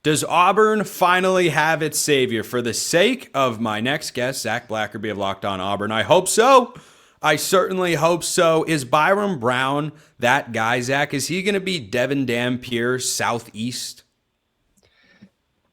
Does Auburn finally have its savior? For the sake of my next guest, Zac Blackerby of Locked On Auburn, I hope so. I certainly hope so. Is Byrum Brown that guy, Zach? Is he going to be Devin Dampier Southeast?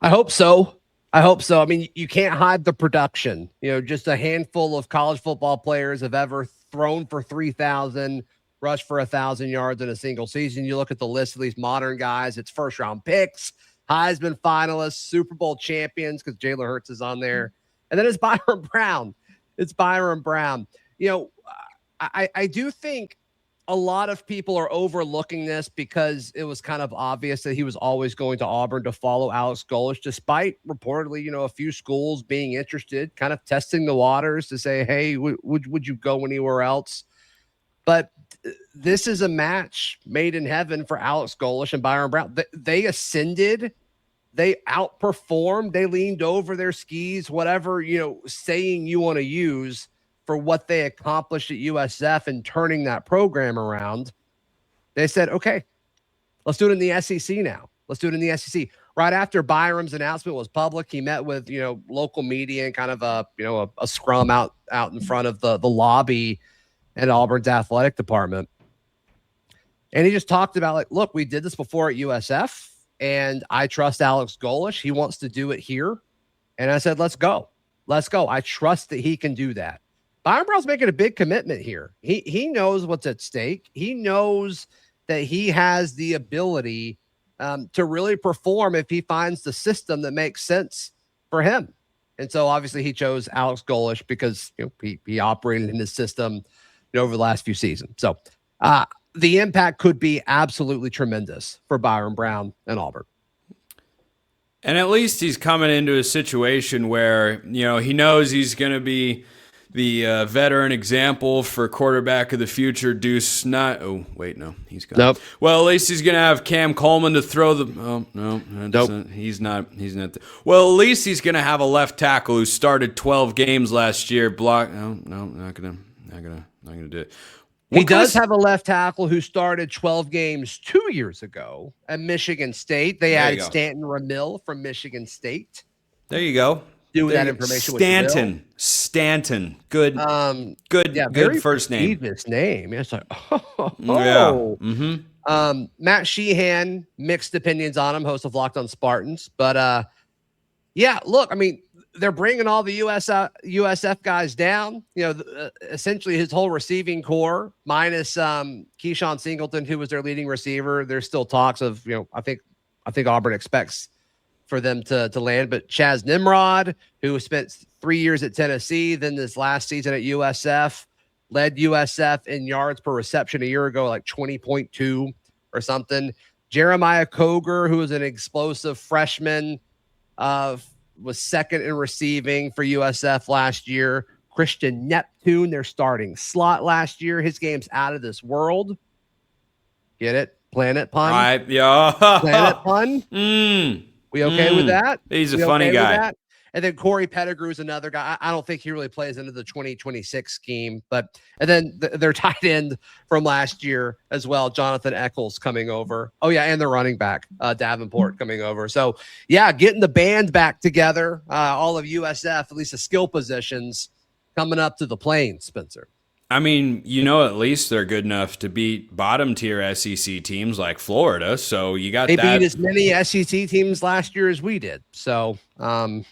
I hope so. I mean, you can't hide the production. Just a handful of college football players have ever thrown for 3,000, rushed for 1,000 yards in a single season. You look at the list of these modern guys, it's first-round picks, Heisman finalists, Super Bowl champions, because Jalen Hurts is on there. And then it's Byrum Brown. I do think a lot of people are overlooking this because it was kind of obvious that he was always going to Auburn to follow Alex Golesh, despite reportedly, a few schools being interested, kind of testing the waters to say, hey, would you go anywhere else? But this is a match made in heaven for Alex Golesh and Byrum Brown. They ascended. They outperformed. They leaned over their skis, whatever, saying you want to use for what they accomplished at USF and turning that program around. They said, okay, let's do it in the SEC now. Let's do it in the SEC. Right after Byrum's announcement was public, he met with, local media and kind of a scrum out in front of the lobby at Auburn's athletic department. And he just talked about, like, look, we did this before at USF, and I trust Alex Golesh. He wants to do it here. And I said, let's go. I trust that he can do that. Byrum Brown's making a big commitment here. He knows what's at stake. He knows that he has the ability to really perform if he finds the system that makes sense for him. And so obviously he chose Alex Golesh because he operated in his system over the last few seasons. So the impact could be absolutely tremendous for Byrum Brown and Auburn. And at least he's coming into a situation where, he knows he's going to be the veteran example for quarterback of the future, Deuce Snot. Oh, wait, no, he's gone. Nope. Well, at least he's going to have Cam Coleman to throw the. Oh, no, nope. He's not. Well, at least he's going to have a left tackle who started 12 games last year. Block. No, not gonna do it. He does have a left tackle who started 12 games 2 years ago at Michigan State. They added Stanton Ramil from Michigan State. There you go. Doing that information Stanton. Good. Good first name. His name. It's like, yeah. Mm-hmm. Matt Sheehan, mixed opinions on him, host of Locked On Spartans. But look, I mean, they're bringing all the USF guys down. Essentially his whole receiving core, minus Keyshawn Singleton, who was their leading receiver. There's still talks of, I think Auburn expects for them to land. But Chaz Nimrod, who spent 3 years at Tennessee, then this last season at USF, led USF in yards per reception a year ago, like 20.2 or something. Jeremiah Coger, who was an explosive freshman, was second in receiving for USF last year. Christian Neptune, their starting slot last year. His game's out of this world. Get it? Planet pun? Right, yeah. Planet pun? We okay with that? He's a funny guy. And then Corey Pettigrew's another guy. I don't think he really plays into the 2026 scheme. And then their tight end from last year as well, Jonathan Eccles, coming over. Oh, yeah, and their running back, Davenport, coming over. So, yeah, getting the band back together, all of USF, at least the skill positions, coming up to the Plains, Spencer. I mean, at least they're good enough to beat bottom-tier SEC teams like Florida, so you got that. They beat as many SEC teams last year as we did, so.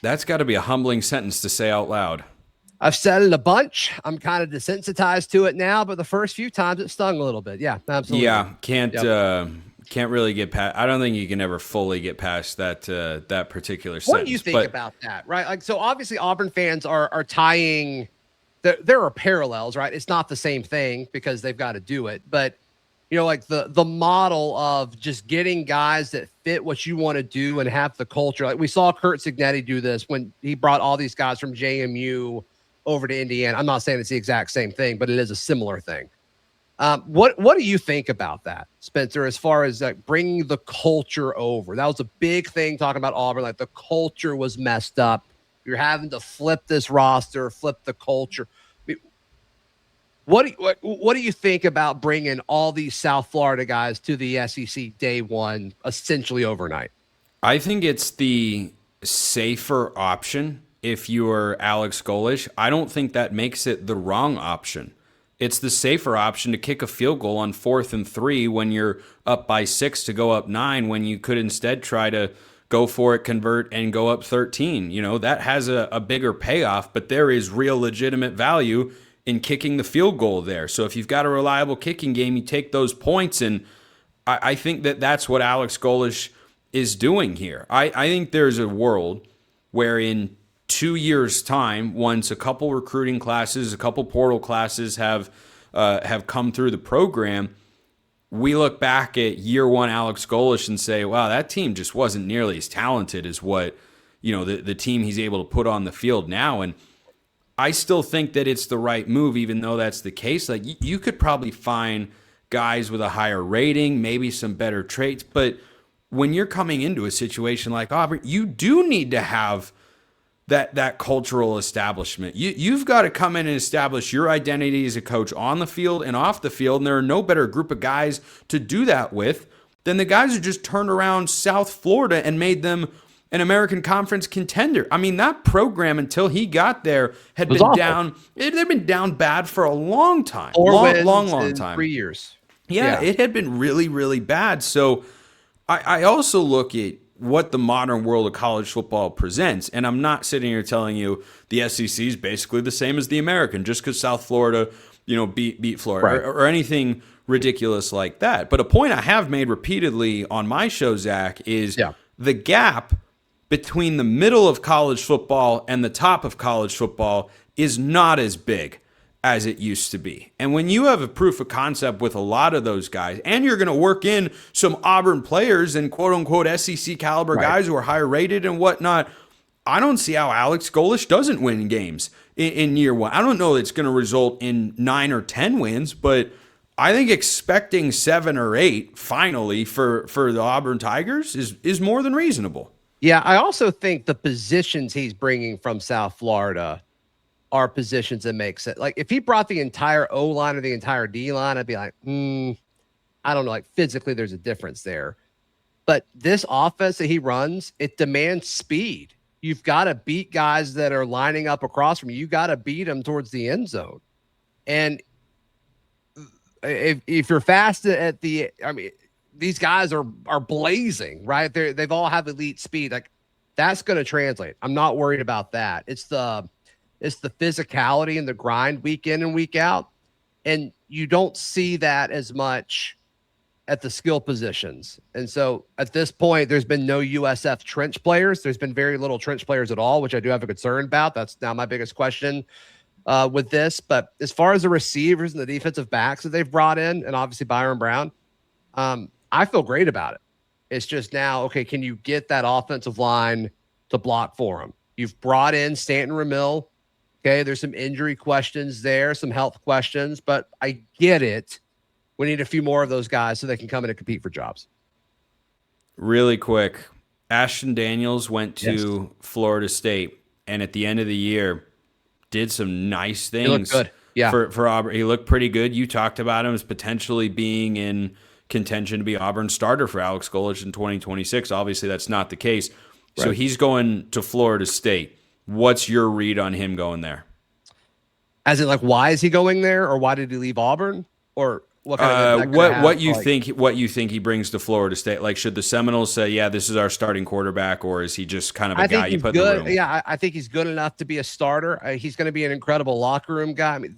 That's got to be a humbling sentence to say out loud. I've said it a bunch. I'm kind of desensitized to it now, but the first few times it stung a little bit. Yeah, absolutely. Yeah, can't really get past. I don't think you can ever fully get past that particular sentence. What do you think about that, right? Like, so obviously Auburn fans are tying. There are parallels, right? It's not the same thing because they've got to do it. But, like the model of just getting guys that fit what you want to do and have the culture. Like we saw Curt Cignetti do this when he brought all these guys from JMU over to Indiana. I'm not saying it's the exact same thing, but it is a similar thing. What do you think about that, Spencer, as far as like bringing the culture over? That was a big thing talking about Auburn. Like the culture was messed up. You're having to flip this roster, flip the culture. What do you think about bringing all these South Florida guys to the SEC day one, essentially overnight? I think it's the safer option if you're Alex Golesh. I don't think that makes it the wrong option. It's the safer option to kick a field goal on 4th and 3 when you're up by 6 to go up 9, when you could instead try to go for it, convert, and go up 13. You know, that has a bigger payoff, but there is real legitimate value in kicking the field goal there. So if you've got a reliable kicking game, you take those points, and I think that that's what Alex Golesh is doing here. I think there's a world where in 2 years' time, once a couple recruiting classes, a couple portal classes have come through the program, we look back at year one Alex Golesh and say, wow, that team just wasn't nearly as talented as what, you know, the team he's able to put on the field now. And I still think that it's the right move, even though that's the case. Like, you could probably find guys with a higher rating, maybe some better traits, but when you're coming into a situation like Auburn, you do need to have that cultural establishment. You've got to come in and establish your identity as a coach on the field and off the field, and there are no better group of guys to do that with than the guys who just turned around South Florida and made them an American Conference contender. I mean, that program, until he got there, had been down. They'd been down bad for a long time. Long time. 3 years. Yeah, it had been really, really bad. So I also look at what the modern world of college football presents, and I'm not sitting here telling you the SEC is basically the same as the American just because South Florida, you know, beat Florida, right, or anything ridiculous like that. But a point I have made repeatedly on my show, Zach, is the gap between the middle of college football and the top of college football is not as big as it used to be. And when you have a proof of concept with a lot of those guys, and you're going to work in some Auburn players and quote unquote SEC caliber guys who are higher rated and whatnot, I don't see how Alex Golesh doesn't win games in year one. I don't know that it's going to result in 9 or 10 wins, but I think expecting 7 or 8 finally for the Auburn Tigers is more than reasonable. Yeah, I also think the positions he's bringing from South Florida are positions that make sense. Like, if he brought the entire O-line or the entire D-line, I'd be like, I don't know. Like, physically, there's a difference there. But this offense that he runs, it demands speed. You've got to beat guys that are lining up across from you. You got to beat them towards the end zone. And if you're fast at the, I mean, these guys are blazing, right? They've all have elite speed. Like, that's going to translate. I'm not worried about that. It's the physicality and the grind week in and week out. And you don't see that as much at the skill positions. And so at this point, there's been no USF trench players. There's been very little trench players at all, which I do have a concern about. That's now my biggest question with this. But as far as the receivers and the defensive backs that they've brought in, and obviously Byrum Brown, I feel great about it. It's just now, okay, can you get that offensive line to block for him? You've brought in Stanton Ramil. Okay, there's some injury questions there, some health questions, but I get it. We need a few more of those guys so they can come in and compete for jobs. Really quick, Ashton Daniels went to Florida State, and at the end of the year, did some nice things. He looked good. Yeah. For Auburn. He looked pretty good. You talked about him as potentially being in contention to be Auburn's starter for Alex Golesh in 2026. Obviously, that's not the case. Right. So he's going to Florida State. What's your read on him going there? As in, like, why is he going there, or why did he leave Auburn, or what kind of what you think he brings to Florida State? Like, should the Seminoles say, yeah, this is our starting quarterback, or is he just kind of a guy you put in the room? Yeah, I think he's good enough to be a starter. He's going to be an incredible locker room guy. I mean,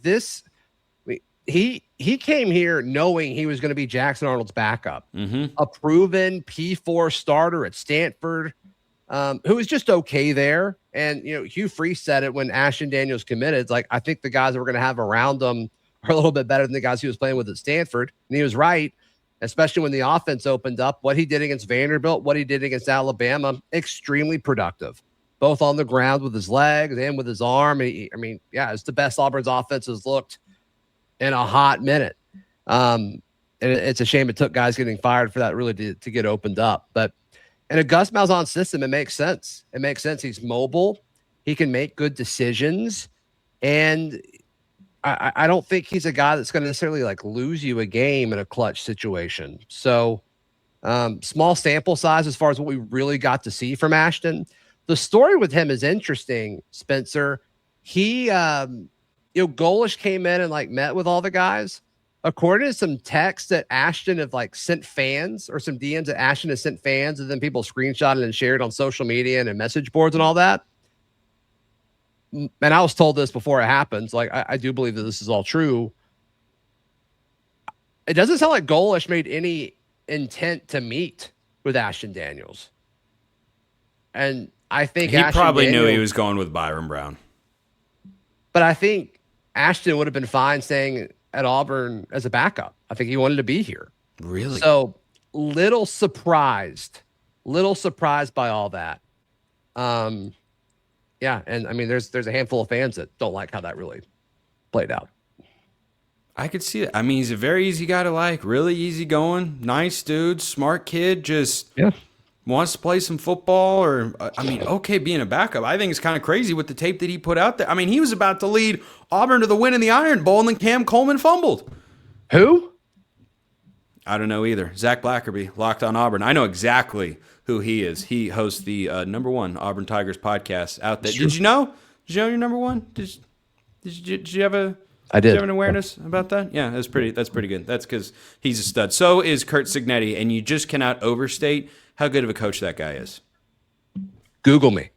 he came here knowing he was going to be Jackson Arnold's backup, a proven P4 starter at Stanford, who was just okay there. And, you know, Hugh Freeze said it when Ashton Daniels committed. It's like, I think the guys that we're going to have around him are a little bit better than the guys he was playing with at Stanford. And he was right, especially when the offense opened up. What he did against Vanderbilt, what he did against Alabama, extremely productive, both on the ground with his legs and with his arm. It's the best Auburn's offense has looked in a hot minute. And it's a shame it took guys getting fired for that really to get opened up. But in a Gus Malzahn system, it makes sense. It makes sense. He's mobile. He can make good decisions. And I don't think he's a guy that's going to necessarily like lose you a game in a clutch situation. So Small sample size as far as what we really got to see from Ashton. The story with him is interesting, Spencer. He, Golesh came in and like met with all the guys. According to some texts that Ashton have like sent fans, or some DMs that Ashton has sent fans, and then people screenshotted and shared on social media and in message boards and all that. And I was told this before it happens. Like, I do believe that this is all true. It doesn't sound like Golesh made any intent to meet with Ashton Daniels. And I think he probably knew he was going with Byrum Brown. But I think Ashton would have been fine staying at Auburn as a backup. I think he wanted to be here. Really? So little surprised by all that. Yeah, and I mean, there's a handful of fans that don't like how that really played out. I could see it. I mean, he's a very easy guy to like, really easy going, nice dude, smart kid, just wants to play some football. Or, I mean, okay, being a backup. I think it's kind of crazy with the tape that he put out there. I mean, he was about to lead Auburn to the win in the Iron Bowl, and then Cam Coleman fumbled. Who? I don't know either. Zac Blackerby, Locked on Auburn. I know exactly who he is. He hosts the #1 Auburn Tigers podcast out there. Did you know? Did you know you're #1? Did you have a... I did. Do you have an awareness about that? Yeah, that's pretty good. That's because he's a stud. So is Kurt Cignetti, and you just cannot overstate how good of a coach that guy is. Google me.